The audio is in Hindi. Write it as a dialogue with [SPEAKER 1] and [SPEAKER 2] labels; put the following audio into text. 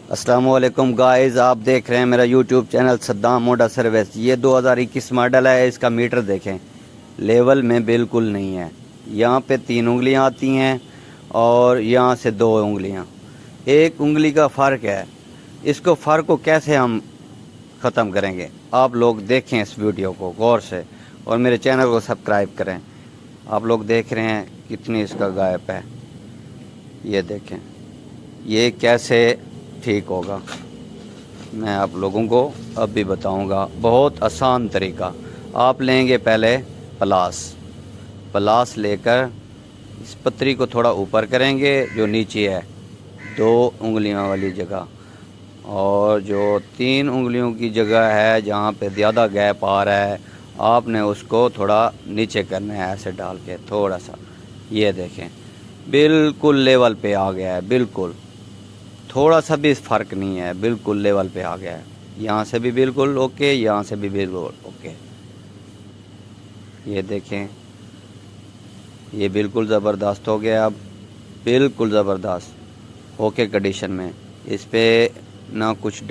[SPEAKER 1] अस्सलाम वालेकुम गाइस, आप देख रहे हैं मेरा YouTube channel Saddam motor service. ये 2021 मॉडल है। इसका मीटर देखें, लेवल में बिल्कुल नहीं है। यहाँ पे 3 उंगलियाँ आती हैं और यहाँ से 2 उंगलियाँ, 1 उंगली का फ़र्क है। इसको फ़र्क को कैसे हम ख़त्म करेंगे? आप लोग देखें इस वीडियो को गौर से और मेरे चैनल को सब्सक्राइब करें। आप लोग देख रहे हैं कितनी इसका गैप है। ये देखें, ये कैसे ठीक होगा मैं आप लोगों को अब भी बताऊंगा। बहुत आसान तरीका। आप लेंगे पहले प्लास लेकर इस पतरी को थोड़ा ऊपर करेंगे, जो नीचे है 2 उंगलियों वाली जगह, और जो 3 उंगलियों की जगह है जहाँ पे ज़्यादा गैप आ रहा है, आपने उसको थोड़ा नीचे करना है, ऐसे डाल के थोड़ा सा। ये देखें, बिल्कुल लेवल पे आ गया है। बिल्कुल थोड़ा सा भी फ़र्क नहीं है, बिल्कुल लेवल पे आ गया है। यहाँ से भी बिल्कुल ओके, यहाँ से भी बिल्कुल ओके। ये देखें, ये बिल्कुल ज़बरदस्त हो गया। अब बिल्कुल ज़बरदस्त ओके कंडीशन में। इस पे ना कुछ